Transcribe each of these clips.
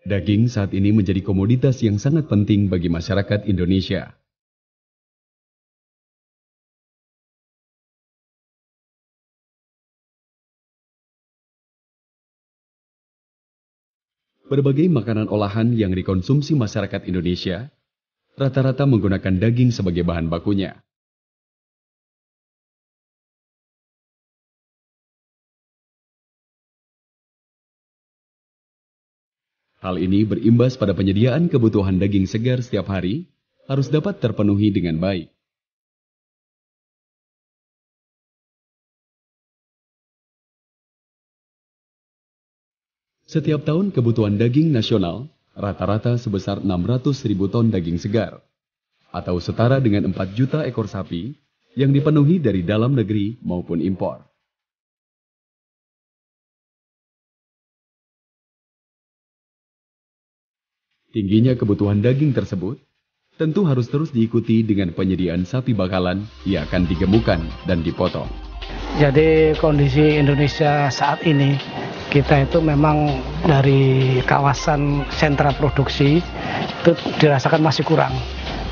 Daging saat ini menjadi komoditas yang sangat penting bagi masyarakat Indonesia. Berbagai makanan olahan yang dikonsumsi masyarakat Indonesia rata-rata menggunakan daging sebagai bahan bakunya. Hal ini berimbas pada penyediaan kebutuhan daging segar setiap hari harus dapat terpenuhi dengan baik. Setiap tahun kebutuhan daging nasional rata-rata sebesar 600.000 ton daging segar, atau setara dengan 4 juta ekor sapi yang dipenuhi dari dalam negeri maupun impor. Tingginya kebutuhan daging tersebut tentu harus terus diikuti dengan penyediaan sapi bakalan yang akan digemukkan dan dipotong. Jadi kondisi Indonesia saat ini, kita itu memang dari kawasan sentra produksi itu dirasakan masih kurang.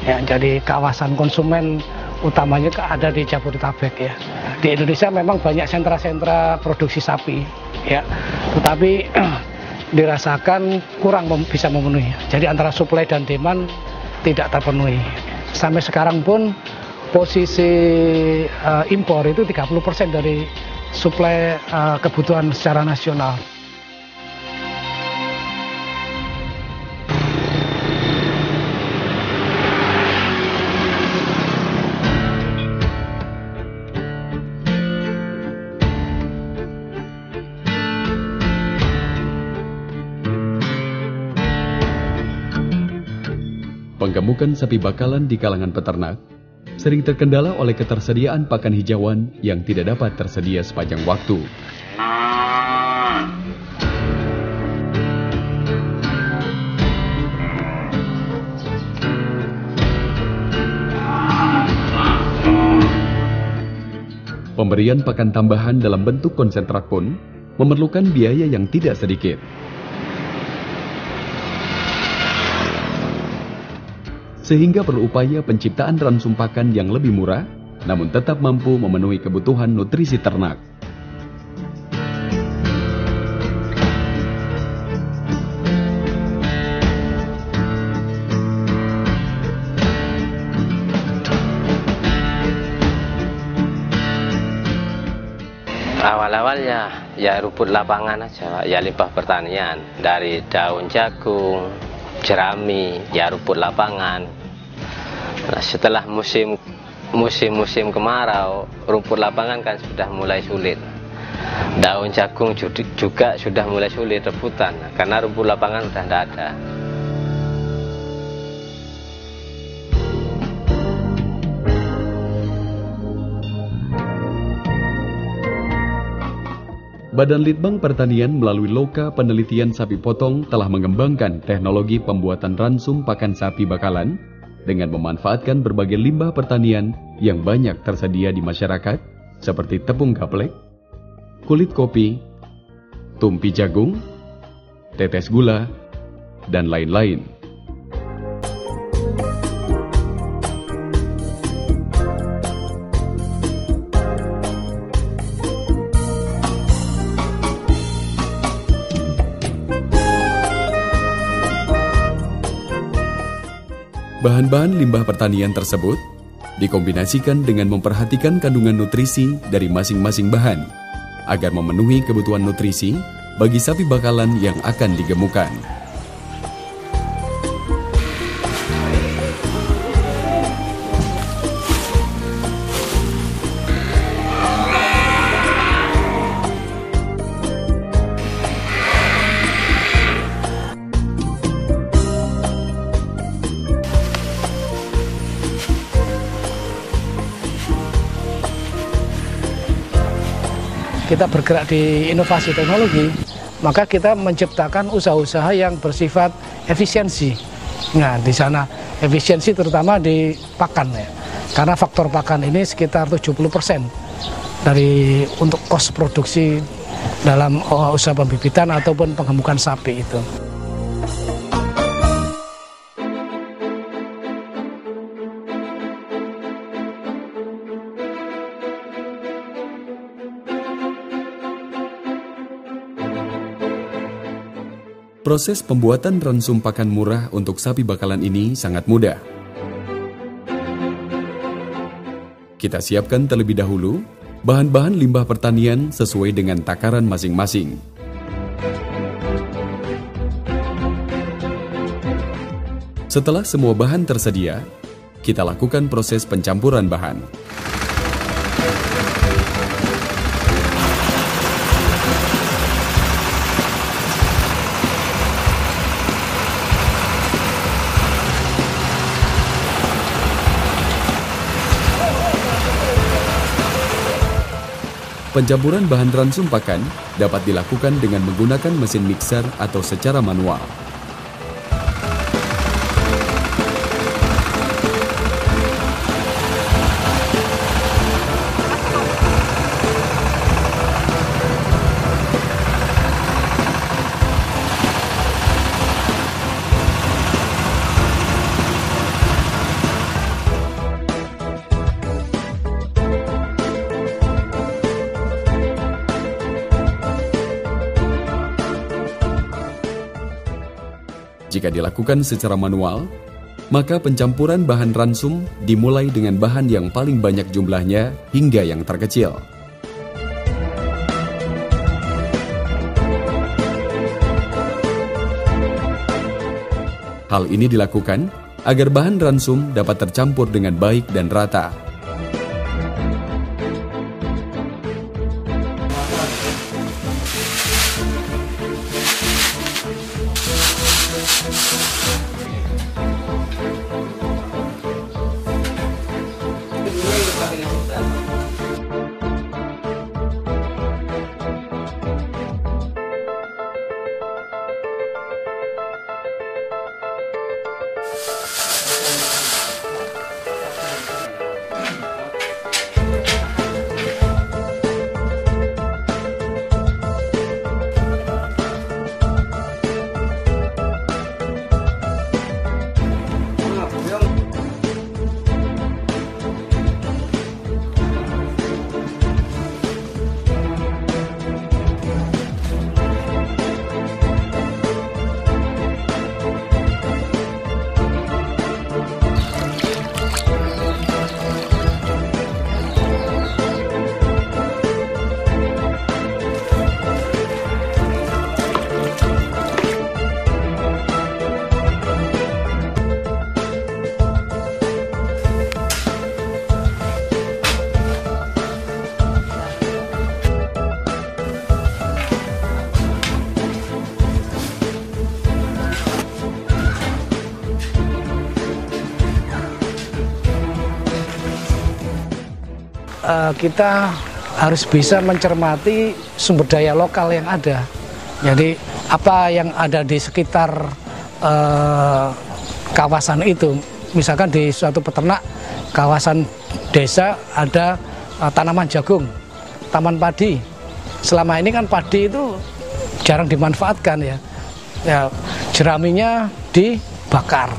Ya, jadi kawasan konsumen utamanya ada di Jabodetabek ya. Di Indonesia memang banyak sentra-sentra produksi sapi, ya. Tetapi dirasakan kurang bisa memenuhi. Jadi antara supply dan demand tidak terpenuhi. Sampai sekarang pun posisi impor itu 30% dari suplai kebutuhan secara nasional. Penggemukan sapi bakalan di kalangan peternak sering terkendala oleh ketersediaan pakan hijauan yang tidak dapat tersedia sepanjang waktu. Pemberian pakan tambahan dalam bentuk konsentrat pun memerlukan biaya yang tidak sedikit. Sehingga perlu upaya penciptaan ransum pakan yang lebih murah, namun tetap mampu memenuhi kebutuhan nutrisi ternak. Awal-awal ya rumput lapangan aja, ya limbah pertanian dari daun jagung, jerami, ya rumput lapangan. Nah, setelah musim kemarau, rumput lapangan kan sudah mulai sulit. Daun jagung juga sudah mulai sulit rebutan karena rumput lapangan sudah tidak ada. Badan Litbang Pertanian melalui Loka Penelitian Sapi Potong telah mengembangkan teknologi pembuatan ransum pakan sapi bakalan dengan memanfaatkan berbagai limbah pertanian yang banyak tersedia di masyarakat seperti tepung gaplek, kulit kopi, tumpi jagung, tetes gula, dan lain-lain. Bahan-bahan limbah pertanian tersebut dikombinasikan dengan memperhatikan kandungan nutrisi dari masing-masing bahan agar memenuhi kebutuhan nutrisi bagi sapi bakalan yang akan digemukkan. Kita bergerak di inovasi teknologi, maka kita menciptakan usaha-usaha yang bersifat efisiensi. Nah, di sana efisiensi terutama di pakan ya. Karena faktor pakan ini sekitar 70% dari untuk kos produksi dalam usaha pembibitan ataupun penggemukan sapi itu. Proses pembuatan ransum pakan murah untuk sapi bakalan ini sangat mudah. Kita siapkan terlebih dahulu bahan-bahan limbah pertanian sesuai dengan takaran masing-masing. Setelah semua bahan tersedia, kita lakukan proses pencampuran bahan. Pencampuran bahan ransum pakan dapat dilakukan dengan menggunakan mesin mixer atau secara manual. Jika dilakukan secara manual, maka pencampuran bahan ransum dimulai dengan bahan yang paling banyak jumlahnya hingga yang terkecil. Hal ini dilakukan agar bahan ransum dapat tercampur dengan baik dan rata. Kita harus bisa mencermati sumber daya lokal yang ada. Jadi apa yang ada di sekitar kawasan itu, misalkan di suatu peternak kawasan desa ada tanaman jagung, taman padi. Selama ini kan padi itu jarang dimanfaatkan ya. Jeraminya dibakar.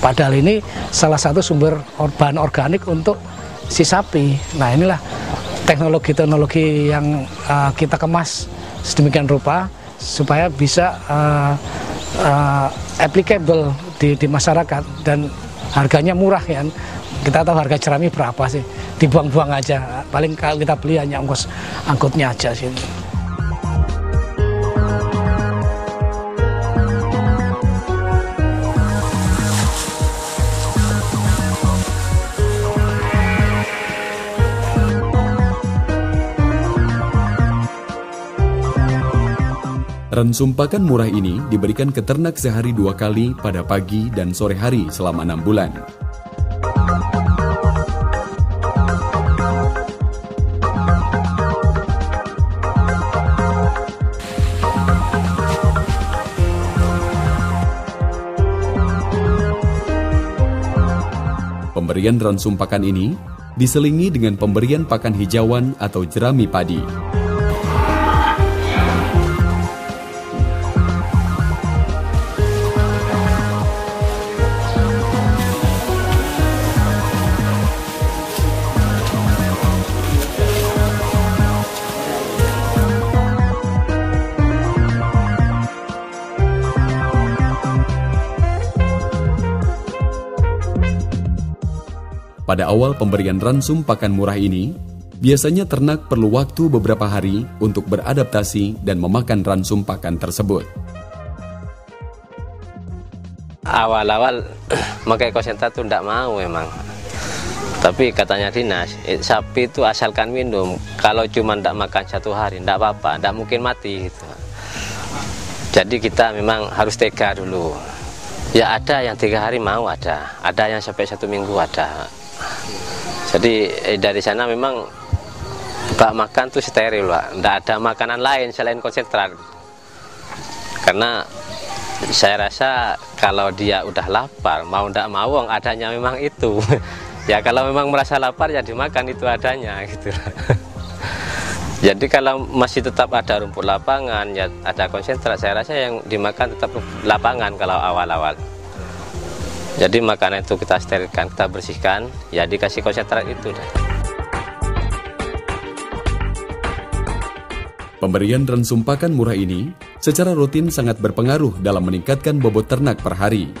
Padahal ini salah satu sumber bahan organik untuk si sapi. Nah, inilah teknologi-teknologi yang kita kemas sedemikian rupa supaya bisa applicable di masyarakat dan harganya murah ya. Kita tahu harga jerami berapa sih, dibuang-buang aja. Paling kalau kita beli hanya ongkos angkutnya aja sih. Ransum pakan murah ini diberikan ke ternak sehari 2 kali pada pagi dan sore hari selama 6 bulan. Pemberian ransum pakan ini diselingi dengan pemberian pakan hijauan atau jerami padi. Pada awal pemberian ransum pakan murah ini, biasanya ternak perlu waktu beberapa hari untuk beradaptasi dan memakan ransum pakan tersebut. Awal-awal pakai konsentrat tuh tidak mau memang. Tapi katanya dinas, sapi itu asalkan minum, kalau cuma tidak makan 1 hari, tidak apa-apa, tidak mungkin mati gitu. Jadi kita memang harus tega dulu. Ya ada yang 3 hari mau, ada yang sampai 1 minggu ada. Jadi dari sana memang bak makan tuh steril, Pak. Tidak ada makanan lain selain konsentrat. Karena saya rasa kalau dia udah lapar, mau tidak mau adanya memang itu. Ya kalau memang merasa lapar ya dimakan itu adanya gitu. Jadi kalau masih tetap ada rumput lapangan, ya ada konsentrat, saya rasa yang dimakan tetap lapangan kalau awal-awal. Jadi makanan itu kita sterilkan, kita bersihkan, ya dikasih konsentrat itu. Pemberian ransum pakan murah ini secara rutin sangat berpengaruh dalam meningkatkan bobot ternak per hari.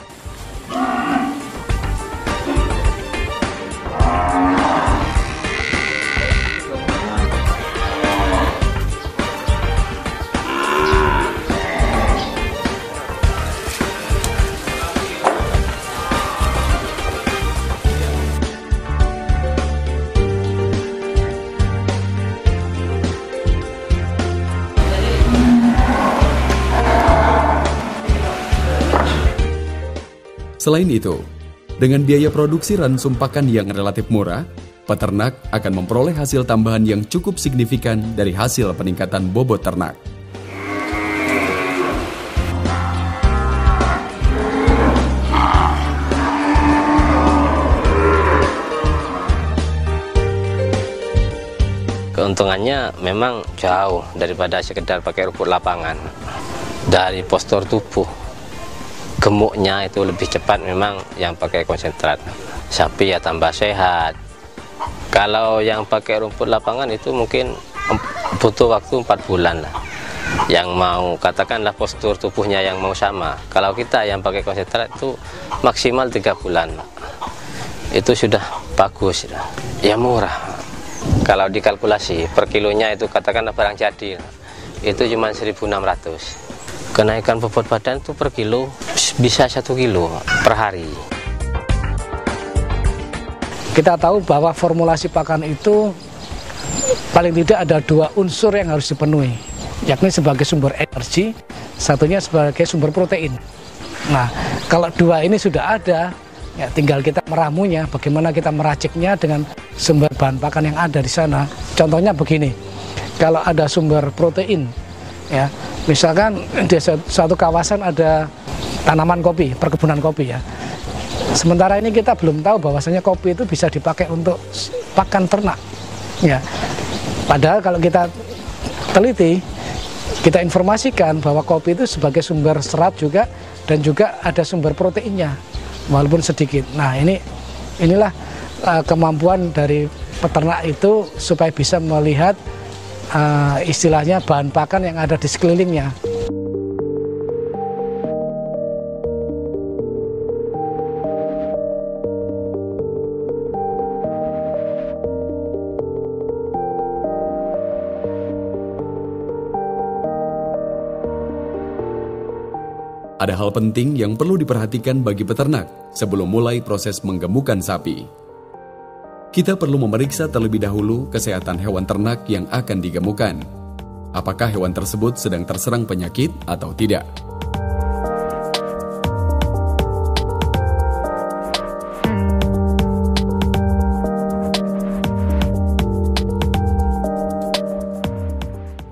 Selain itu, dengan biaya produksi ransum pakan yang relatif murah, peternak akan memperoleh hasil tambahan yang cukup signifikan dari hasil peningkatan bobot ternak. Keuntungannya memang jauh daripada sekedar pakai rumput lapangan. Dari postur tubuh, gemuknya itu lebih cepat memang yang pakai konsentrat. Sapi ya tambah sehat. Kalau yang pakai rumput lapangan itu mungkin butuh waktu 4 bulan lah. Yang mau katakanlah postur tubuhnya yang mau sama. Kalau kita yang pakai konsentrat itu maksimal 3 bulan. Itu sudah bagus. Ya murah. Kalau dikalkulasi per kilonya itu katakanlah barang jadi. Itu cuma 1.600. Kenaikan bobot badan itu per kilo bisa 1 kilo per hari. Kita tahu bahwa formulasi pakan itu paling tidak ada 2 unsur yang harus dipenuhi, yakni sebagai sumber energi, satunya sebagai sumber protein. Nah, kalau 2 ini sudah ada, ya tinggal kita meramunya, bagaimana kita meraciknya dengan sumber bahan pakan yang ada di sana. Contohnya begini, kalau ada sumber protein, ya misalkan di suatu kawasan ada tanaman kopi, perkebunan kopi ya. Sementara ini kita belum tahu bahwasanya kopi itu bisa dipakai untuk pakan ternak. Ya. Padahal kalau kita teliti, kita informasikan bahwa kopi itu sebagai sumber serat juga dan juga ada sumber proteinnya walaupun sedikit. Nah, inilah kemampuan dari peternak itu supaya bisa melihat istilahnya bahan pakan yang ada di sekelilingnya. Ada hal penting yang perlu diperhatikan bagi peternak sebelum mulai proses menggemukkan sapi. Kita perlu memeriksa terlebih dahulu kesehatan hewan ternak yang akan digemukkan. Apakah hewan tersebut sedang terserang penyakit atau tidak?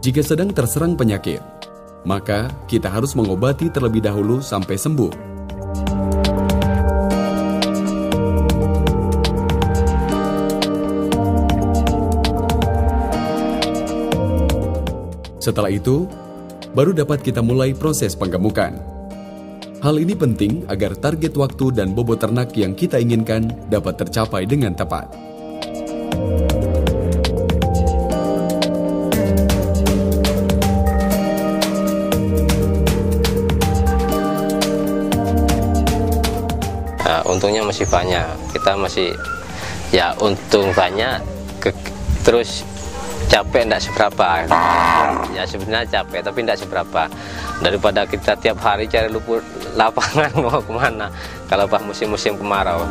Jika sedang terserang penyakit, maka kita harus mengobati terlebih dahulu sampai sembuh. Setelah itu, baru dapat kita mulai proses penggemukan. Hal ini penting agar target waktu dan bobot ternak yang kita inginkan dapat tercapai dengan tepat. Untungnya masih banyak, kita masih Ya untung banyak, terus capek enggak seberapa. Ya sebenarnya capek tapi enggak seberapa. Daripada kita tiap hari cari rumput lapangan mau kemana kalau pas musim-musim kemarau.